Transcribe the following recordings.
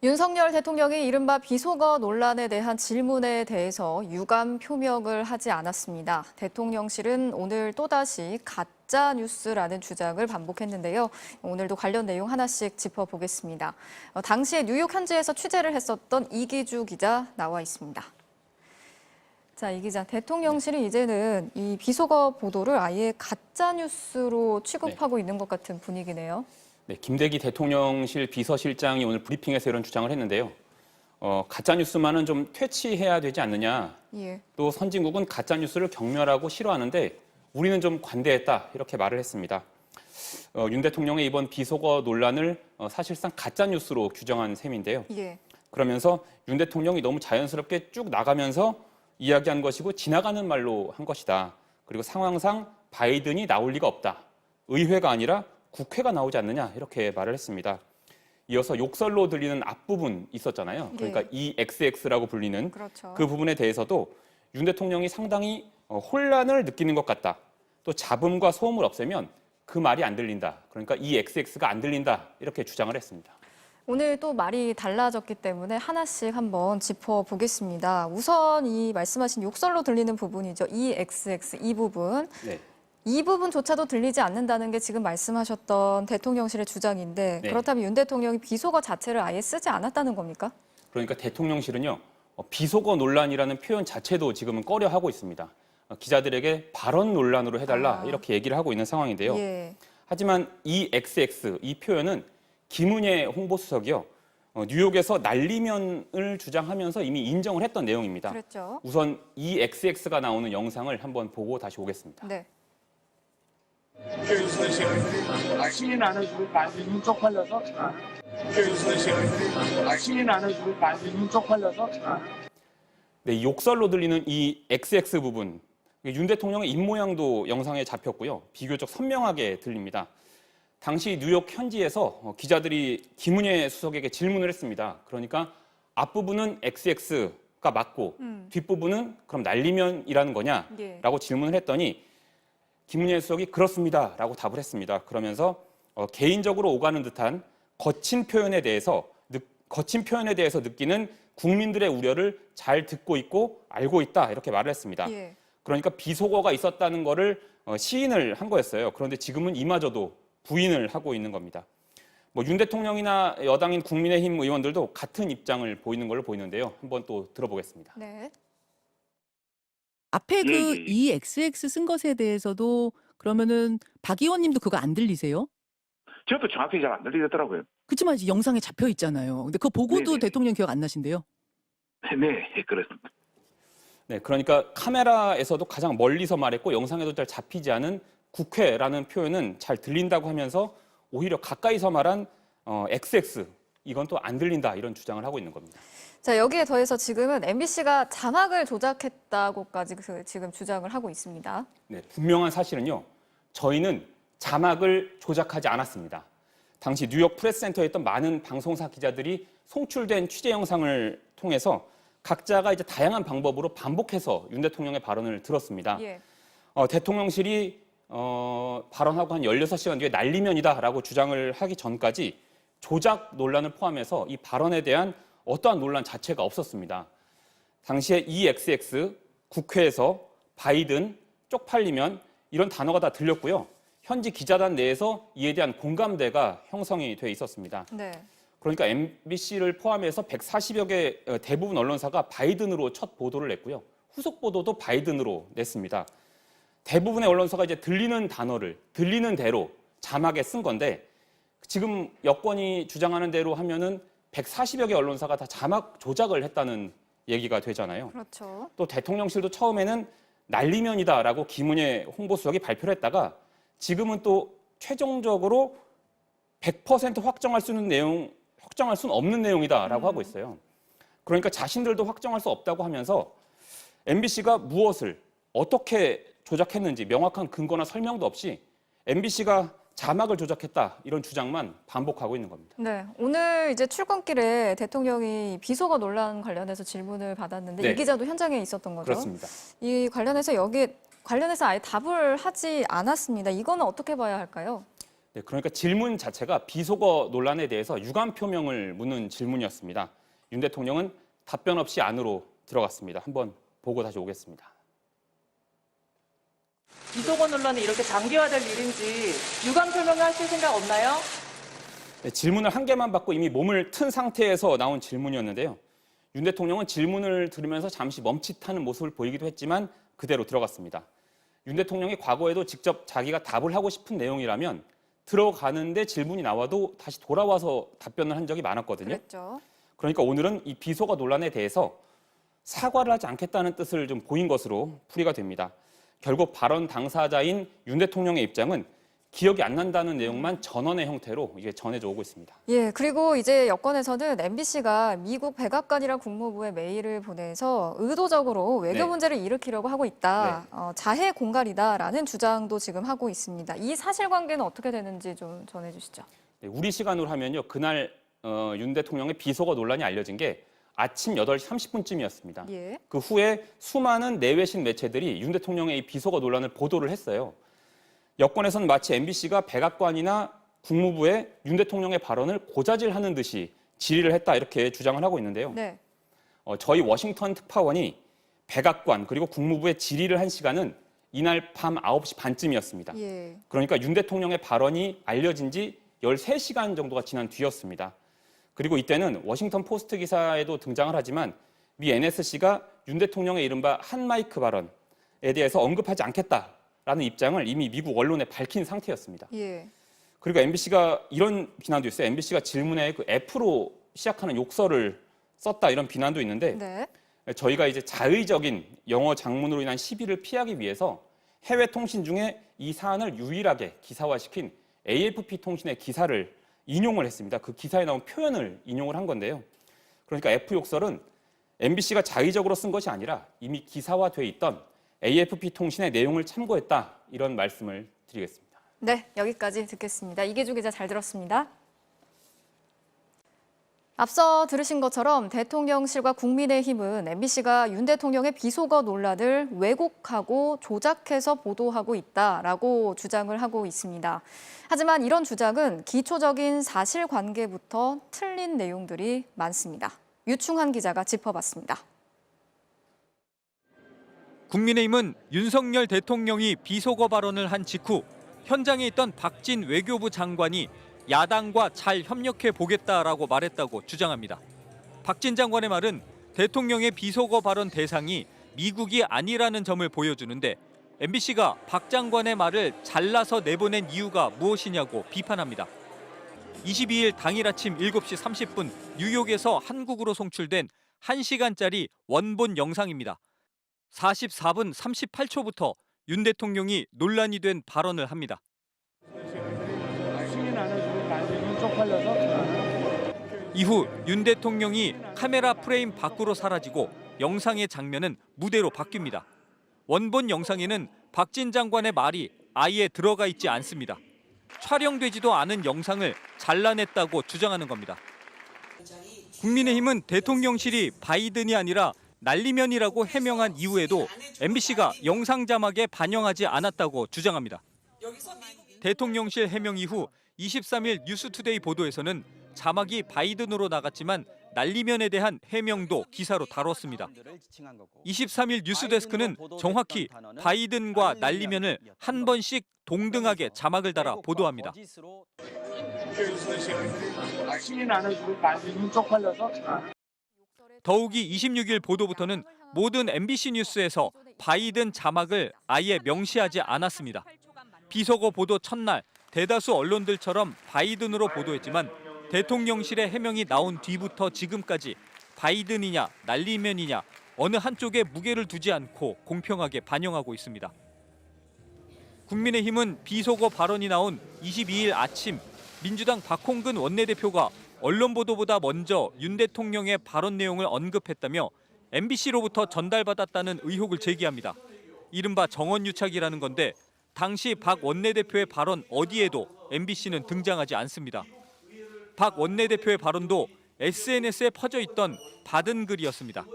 윤석열 대통령이 이른바 비속어 논란에 대한 질문에 대해서 유감 표명을 하지 않았습니다. 대통령실은 오늘 또다시 가짜 뉴스라는 주장을 반복했는데요. 오늘도 관련 내용 하나씩 짚어보겠습니다. 당시에 뉴욕 현지에서 취재를 했었던 이기주 기자 나와 있습니다. 자, 이 기자, 대통령실이 이제는 이 비속어 보도를 아예 가짜 뉴스로 취급하고 있는 것 같은 분위기네요. 네, 김대기 대통령실 비서실장이 오늘 브리핑에서 이런 주장을 했는데요. 가짜뉴스만은 좀 퇴치해야 되지 않느냐. 예. 또 선진국은 가짜뉴스를 경멸하고 싫어하는데 우리는 좀 관대했다. 이렇게 말을 했습니다. 윤 대통령의 이번 비속어 논란을 사실상 가짜뉴스로 규정한 셈인데요. 예. 그러면서 윤 대통령이 너무 자연스럽게 쭉 나가면서 이야기한 것이고 지나가는 말로 한 것이다. 그리고 상황상 바이든이 나올 리가 없다. 의회가 아니라 국회가 나오지 않느냐 이렇게 말을 했습니다. 이어서 욕설로 들리는 앞부분 있었잖아요. 그러니까 EXX라고 불리는 그렇죠. 그 부분에 대해서도 윤 대통령이 상당히 혼란을 느끼는 것 같다. 또 잡음과 소음을 없애면 그 말이 안 들린다. 그러니까 EXX가 안 들린다. 이렇게 주장을 했습니다. 오늘 또 말이 달라졌기 때문에 하나씩 한번 짚어보겠습니다. 우선 이 말씀하신 욕설로 들리는 부분이죠. EXX 이 부분. 네. 이 부분조차도 들리지 않는다는 게 지금 말씀하셨던 대통령실의 주장인데 네. 그렇다면 윤 대통령이 비속어 자체를 아예 쓰지 않았다는 겁니까? 그러니까 대통령실은요. 비속어 논란이라는 표현 자체도 지금은 꺼려하고 있습니다. 기자들에게 발언 논란으로 해달라 이렇게 얘기를 하고 있는 상황인데요. 예. 하지만 EXX 이 표현은 김은혜 홍보수석이요. 뉴욕에서 날리면을 주장하면서 이미 인정을 했던 내용입니다. 그랬죠. 우선 EXX가 나오는 영상을 한번 보고 다시 오겠습니다. 네. 시민 안아주고 반대는 쪽팔려서 시민 안아주고 반대는 쪽팔려서 네, 이 욕설로 들리는 이 XX 부분 윤 대통령의 입모양도 영상에 잡혔고요. 비교적 선명하게 들립니다. 당시 뉴욕 현지에서 기자들이 김은혜 수석에게 질문을 했습니다. 그러니까 앞부분은 XX가 맞고 뒷부분은 그럼 날리면이라는 거냐라고 질문을 했더니 김은혜 수석이 그렇습니다라고 답을 했습니다. 그러면서 개인적으로 오가는 듯한 거친 표현에 대해서 느끼는 국민들의 우려를 잘 듣고 있고 알고 있다 이렇게 말을 했습니다. 예. 그러니까 비속어가 있었다는 거를 시인을 한 거였어요. 그런데 지금은 이마저도 부인을 하고 있는 겁니다. 윤 대통령이나 여당인 국민의힘 의원들도 같은 입장을 보이는 걸로 보이는데요. 한번 또 들어보겠습니다. 네. 앞에 그 EXX 쓴 것에 대해서도 그러면은 박 의원님도 그거 안 들리세요? 저도 정확히 잘 안 들리더라고요. 그렇지만 이제 영상에 잡혀 있잖아요. 근데 그거 보고도 네네. 대통령 기억 안 나신대요? 네, 그렇습니다. 네, 그러니까 카메라에서도 가장 멀리서 말했고 영상에도 잘 잡히지 않은 국회라는 표현은 잘 들린다고 하면서 오히려 가까이서 말한 XX 이건 또 안 들린다 이런 주장을 하고 있는 겁니다. 자, 여기에 더해서 지금은 MBC가 자막을 조작했다고까지 지금 주장을 하고 있습니다. 네, 분명한 사실은요. 저희는 자막을 조작하지 않았습니다. 당시 뉴욕 프레스센터에 있던 많은 방송사 기자들이 송출된 취재 영상을 통해서 각자가 이제 다양한 방법으로 반복해서 윤 대통령의 발언을 들었습니다. 예. 대통령실이 발언하고 한 16시간 뒤에 날리면이다라고 주장을 하기 전까지 조작 논란을 포함해서 이 발언에 대한 어떠한 논란 자체가 없었습니다. 당시에 EXX, 국회에서 바이든, 쪽팔리면 이런 단어가 다 들렸고요. 현지 기자단 내에서 이에 대한 공감대가 형성이 돼 있었습니다. 네. 그러니까 MBC를 포함해서 140여 개 대부분 언론사가 바이든으로 첫 보도를 냈고요. 후속 보도도 바이든으로 냈습니다. 대부분의 언론사가 이제 들리는 단어를 들리는 대로 자막에 쓴 건데 지금 여권이 주장하는 대로 하면은 140여 개 언론사가 다 자막 조작을 했다는 얘기가 되잖아요. 그렇죠. 또 대통령실도 처음에는 날리면이다라고 김은혜 홍보수석이 발표를 했다가 지금은 또 최종적으로 100% 확정할 수는 없는 내용이다라고 하고 있어요. 그러니까 자신들도 확정할 수 없다고 하면서 MBC가 무엇을 어떻게 조작했는지 명확한 근거나 설명도 없이 MBC가 자막을 조작했다 이런 주장만 반복하고 있는 겁니다. 네, 오늘 이제 출근길에 대통령이 비속어 논란 관련해서 질문을 받았는데 네. 이 기자도 현장에 있었던 거죠. 그렇습니다. 이 관련해서 아예 답을 하지 않았습니다. 이거는 어떻게 봐야 할까요? 네, 그러니까 질문 자체가 비속어 논란에 대해서 유감 표명을 묻는 질문이었습니다. 윤 대통령은 답변 없이 안으로 들어갔습니다. 한번 보고 다시 오겠습니다. 비속어 논란이 이렇게 장기화될 일인지 유감 표명을 하실 생각 없나요? 네, 질문을 한 개만 받고 이미 몸을 튼 상태에서 나온 질문이었는데요. 윤 대통령은 질문을 들으면서 잠시 멈칫하는 모습을 보이기도 했지만 그대로 들어갔습니다. 윤 대통령이 과거에도 직접 자기가 답을 하고 싶은 내용이라면 들어가는데 질문이 나와도 다시 돌아와서 답변을 한 적이 많았거든요. 그랬죠. 그러니까 오늘은 이 비속어 논란에 대해서 사과를 하지 않겠다는 뜻을 좀 보인 것으로 풀이가 됩니다. 결국 발언 당사자인 윤 대통령의 입장은 기억이 안 난다는 내용만 전언의 형태로 이게 전해져 오고 있습니다. 예, 그리고 이제 여권에서는 MBC가 미국 백악관이랑 국무부에 메일을 보내서 의도적으로 외교 네. 문제를 일으키려고 하고 있다. 자해 공갈이다라는 주장도 지금 하고 있습니다. 이 사실관계는 어떻게 되는지 좀 전해주시죠. 네, 우리 시간으로 하면요. 그날 윤 대통령의 비속어 논란이 알려진 게 아침 8시 30분쯤이었습니다. 예. 그 후에 수많은 내외신 매체들이 윤 대통령의 이 비속어 논란을 보도를 했어요. 여권에서는 마치 MBC가 백악관이나 국무부에 윤 대통령의 발언을 고자질하는 듯이 질의를 했다 이렇게 주장을 하고 있는데요. 네. 저희 워싱턴 특파원이 백악관 그리고 국무부에 질의를 한 시간은 이날 밤 9시 반쯤이었습니다. 예. 그러니까 윤 대통령의 발언이 알려진 지 13시간 정도가 지난 뒤였습니다. 그리고 이때는 워싱턴 포스트 기사에도 등장을 하지만 미 NSC가 윤 대통령의 이른바 한마이크 발언에 대해서 언급하지 않겠다라는 입장을 이미 미국 언론에 밝힌 상태였습니다. 예. 그리고 MBC가 이런 비난도 있어요. MBC가 질문에 그 F로 시작하는 욕설을 썼다 이런 비난도 있는데 네. 저희가 이제 자의적인 영어 장문으로 인한 시비를 피하기 위해서 해외 통신 중에 이 사안을 유일하게 기사화시킨 AFP 통신의 기사를 인용을 했습니다. 그 기사에 나온 표현을 인용을 한 건데요. 그러니까 F 욕설은 MBC가 자의적으로 쓴 것이 아니라 이미 기사화돼 있던 AFP 통신의 내용을 참고했다 이런 말씀을 드리겠습니다. 네, 여기까지 듣겠습니다. 이계주 기자 잘 들었습니다. 앞서 들으신 것처럼 대통령실과 국민의힘은 MBC가 윤 대통령의 비속어 논란을 왜곡하고 조작해서 보도하고 있다라고 주장을 하고 있습니다. 하지만 이런 주장은 기초적인 사실관계부터 틀린 내용들이 많습니다. 유충한 기자가 짚어봤습니다. 국민의힘은 윤석열 대통령이 비속어 발언을 한 직후 현장에 있던 박진 외교부 장관이 야당과 잘 협력해 보겠다라고 말했다고 주장합니다. 박진 장관의 말은 대통령의 비속어 발언 대상이 미국이 아니라는 점을 보여주는데 MBC가 박 장관의 말을 잘라서 내보낸 이유가 무엇이냐고 비판합니다. 22일 당일 아침 7시 30분 뉴욕에서 한국으로 송출된 1시간짜리 원본 영상입니다. 44분 38초부터 윤 대통령이 논란이 된 발언을 합니다. 이후 윤 대통령이 카메라 프레임 밖으로 사라지고 영상의 장면은 무대로 바뀝니다. 원본 영상에는 박진 장관의 말이 아예 들어가 있지 않습니다. 촬영되지도 않은 영상을 잘라냈다고 주장하는 겁니다. 국민의힘은 대통령실이 바이든이 아니라 날리면이라고 해명한 이후에도 MBC가 영상 자막에 반영하지 않았다고 주장합니다. 대통령실 해명 이후 23일 뉴스투데이 보도에서는 자막이 바이든으로 나갔지만 날리면에 대한 해명도 기사로 다뤘습니다. 23일 뉴스데스크는 정확히 바이든과 날리면을 한 번씩 동등하게 자막을 달아 보도합니다. 더욱이 26일 보도부터는 모든 MBC 뉴스에서 바이든 자막을 아예 명시하지 않았습니다. 비속어 보도 첫날 대다수 언론들처럼 바이든으로 보도했지만 대통령실의 해명이 나온 뒤부터 지금까지 바이든이냐 날리면이냐 어느 한쪽에 무게를 두지 않고 공평하게 반영하고 있습니다. 국민의힘은 비속어 발언이 나온 22일 아침 민주당 박홍근 원내대표가 언론 보도보다 먼저 윤 대통령의 발언 내용을 언급했다며 MBC로부터 전달받았다는 의혹을 제기합니다. 이른바 정원유착이라는 건데 당시 박 원내대표의 발언 어디에도 MBC는 등장하지 않습니다. 박 원내대표의 발언도 SNS에 퍼져 있던 받은 글이었습니다.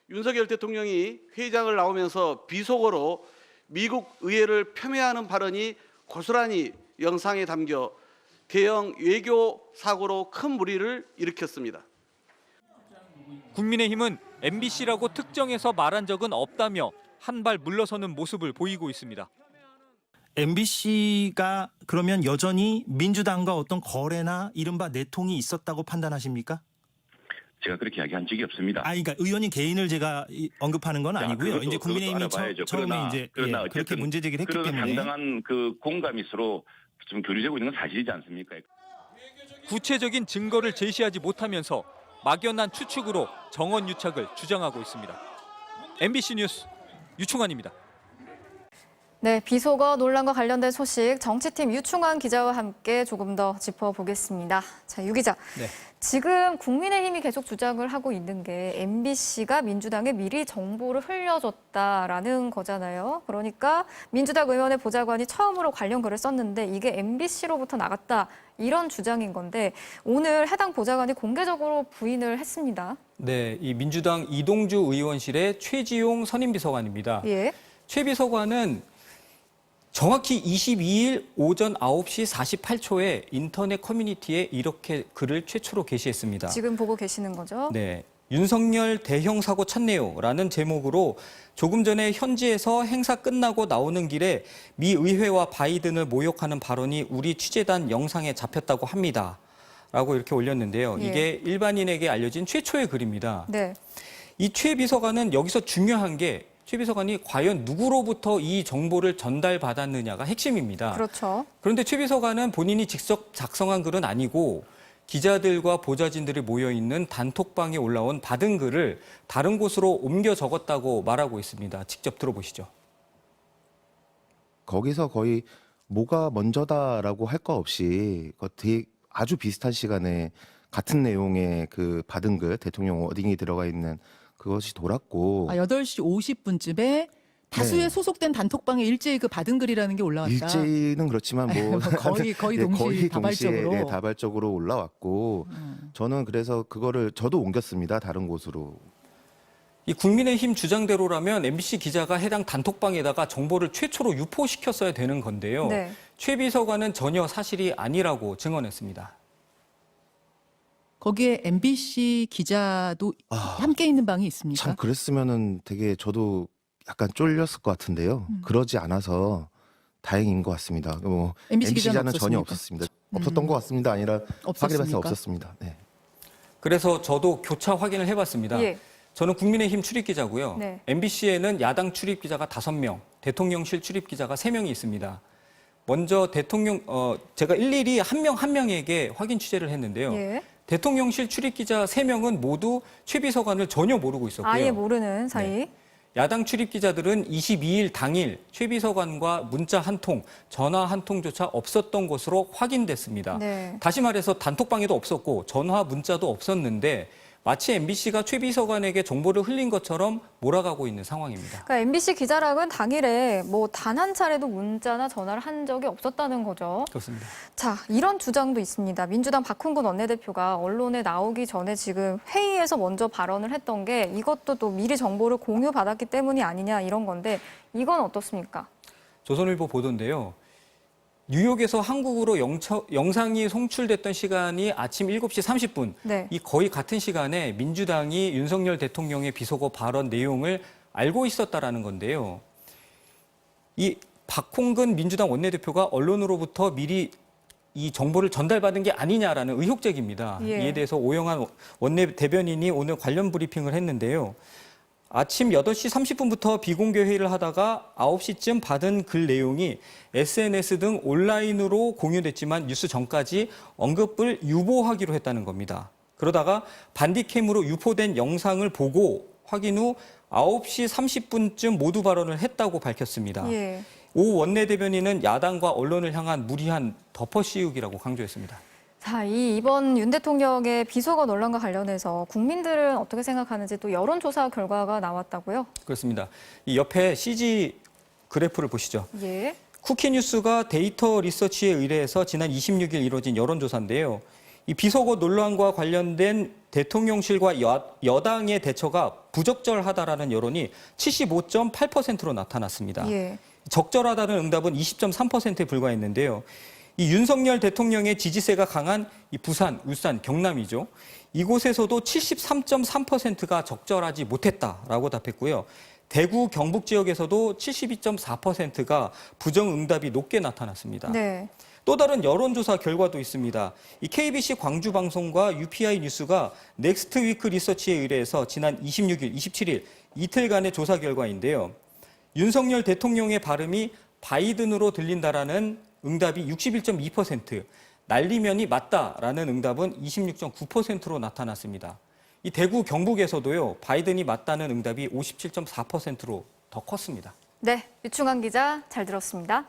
윤석열 대통령이 회의장을 나오면서 비속어로 미국 의회를 폄훼하는 발언이 고스란히 영상에 담겨 대형 외교 사고로 큰 물의를 일으켰습니다. 국민의힘은 MBC라고 특정해서 말한 적은 없다며 한 발 물러서는 모습을 보이고 있습니다. MBC가 그러면 여전히 민주당과 어떤 거래나 이른바 내통이 있었다고 판단하십니까? 제가 그렇게 이야기한 적이 없습니다. 그러니까 의원님 개인을 제가 언급하는 건 아니고요. 이제 국민의힘이 처음에 이제 그렇게 문제 제기를 했기 때문에 상당한 그 공감이 서로 좀 교류되고 있는 건 사실이지 않습니까? 구체적인 증거를 제시하지 못하면서 막연한 추측으로 정원 유착을 주장하고 있습니다. MBC 뉴스 유충환입니다. 네, 비속어 논란과 관련된 소식 정치팀 유충환 기자와 함께 조금 더 짚어보겠습니다. 자, 유 기자. 네. 지금 국민의힘이 계속 주장을 하고 있는 게 MBC가 민주당에 미리 정보를 흘려줬다라는 거잖아요. 그러니까 민주당 의원의 보좌관이 처음으로 관련 글을 썼는데 이게 MBC로부터 나갔다 이런 주장인 건데 오늘 해당 보좌관이 공개적으로 부인을 했습니다. 네, 이 민주당 이동주 의원실의 최지용 선임비서관입니다. 예. 최 비서관은 정확히 22일 오전 9시 48초에 인터넷 커뮤니티에 이렇게 글을 최초로 게시했습니다. 지금 보고 계시는 거죠? 네. 윤석열 대형 사고 쳤네요라는 제목으로 조금 전에 현지에서 행사 끝나고 나오는 길에 미 의회와 바이든을 모욕하는 발언이 우리 취재단 영상에 잡혔다고 합니다. 라고 이렇게 올렸는데요. 예. 이게 일반인에게 알려진 최초의 글입니다. 네. 이 최 비서관은 여기서 중요한 게 최 비서관이 과연 누구로부터 이 정보를 전달받았느냐가 핵심입니다. 그렇죠. 그런데 최 비서관은 본인이 직접 작성한 글은 아니고 기자들과 보좌진들이 모여있는 단톡방에 올라온 받은 글을 다른 곳으로 옮겨 적었다고 말하고 있습니다. 직접 들어보시죠. 거기서 거의 뭐가 먼저다라고 할 거 없이 되게 아주 비슷한 시간에 같은 내용의 그 받은 글, 대통령 워딩이 들어가 있는 그것이 돌았고 8시 50분쯤에 다수의 네. 소속된 단톡방에 일제히 그 받은 글이라는 게 올라왔다. 일제히는 그렇지만 뭐 거의 네, 동시에 다발적으로. 네, 다발적으로 올라왔고 저는 그래서 그거를 저도 옮겼습니다. 다른 곳으로. 이 국민의힘 주장대로라면 MBC 기자가 해당 단톡방에다가 정보를 최초로 유포시켰어야 되는 건데요. 네. 최 비서관은 전혀 사실이 아니라고 증언했습니다. 거기에 MBC 기자도 함께 있는 방이 있습니까? 참 그랬으면은 되게 저도 약간 쫄렸을 것 같은데요. 그러지 않아서 다행인 것 같습니다. 뭐 MBC 기자는 기자는 전혀 없었습니다. 없었던 것 같습니다. 아니라 확인해봤을 때 없었습니다. 네. 그래서 저도 교차 확인을 해봤습니다. 예. 저는 국민의힘 출입기자고요. 네. MBC에는 야당 출입기자가 5명, 대통령실 출입기자가 3명이 있습니다. 먼저 제가 일일이 한 명 한 명에게 확인 취재를 했는데요. 예. 대통령실 출입기자 3명은 모두 최 비서관을 전혀 모르고 있었고요. 아예 모르는 사이. 네. 야당 출입기자들은 22일 당일 최 비서관과 문자 한 통, 전화 한 통조차 없었던 것으로 확인됐습니다. 네. 다시 말해서 단톡방에도 없었고 전화, 문자도 없었는데 마치 MBC가 최 비서관에게 정보를 흘린 것처럼 몰아가고 있는 상황입니다. 그러니까 MBC 기자랑은 당일에 뭐 단 한 차례도 문자나 전화를 한 적이 없었다는 거죠. 그렇습니다. 자, 이런 주장도 있습니다. 민주당 박홍근 원내대표가 언론에 나오기 전에 지금 회의에서 먼저 발언을 했던 게 이것도 또 미리 정보를 공유받았기 때문이 아니냐 이런 건데 이건 어떻습니까? 조선일보 보도인데요. 뉴욕에서 한국으로 영상이 송출됐던 시간이 아침 7시 30분. 네. 이 거의 같은 시간에 민주당이 윤석열 대통령의 비속어 발언 내용을 알고 있었다라는 건데요. 이 박홍근 민주당 원내대표가 언론으로부터 미리 이 정보를 전달받은 게 아니냐라는 의혹 제기입니다. 예. 이에 대해서 오영환 원내 대변인이 오늘 관련 브리핑을 했는데요. 아침 8시 30분부터 비공개 회의를 하다가 9시쯤 받은 글 내용이 SNS 등 온라인으로 공유됐지만 뉴스 전까지 언급을 유보하기로 했다는 겁니다. 그러다가 반디캠으로 유포된 영상을 보고 확인 후 9시 30분쯤 모두 발언을 했다고 밝혔습니다. 예. 오 원내대변인은 야당과 언론을 향한 무리한 덮어씌우기라고 강조했습니다. 자, 이번 윤 대통령의 비속어 논란과 관련해서 국민들은 어떻게 생각하는지 또 여론조사 결과가 나왔다고요? 그렇습니다. 이 옆에 CG 그래프를 보시죠. 예. 쿠키뉴스가 데이터 리서치에 의뢰해서 지난 26일 이루어진 여론조사인데요. 이 비속어 논란과 관련된 대통령실과 여당의 대처가 부적절하다라는 여론이 75.8%로 나타났습니다. 예. 적절하다는 응답은 20.3%에 불과했는데요. 이 윤석열 대통령의 지지세가 강한 이 부산, 울산, 경남이죠. 이곳에서도 73.3%가 적절하지 못했다라고 답했고요. 대구, 경북 지역에서도 72.4%가 부정응답이 높게 나타났습니다. 네. 또 다른 여론조사 결과도 있습니다. 이 KBC 광주방송과 UPI 뉴스가 넥스트 위크 리서치에 의뢰해서 지난 26일, 27일 이틀간의 조사 결과인데요. 윤석열 대통령의 발음이 바이든으로 들린다라는 응답이 61.2%, 날리면이 맞다라는 응답은 26.9%로 나타났습니다. 이 대구, 경북에서도요, 바이든이 맞다는 응답이 57.4%로 더 컸습니다. 네, 유충환 기자 잘 들었습니다.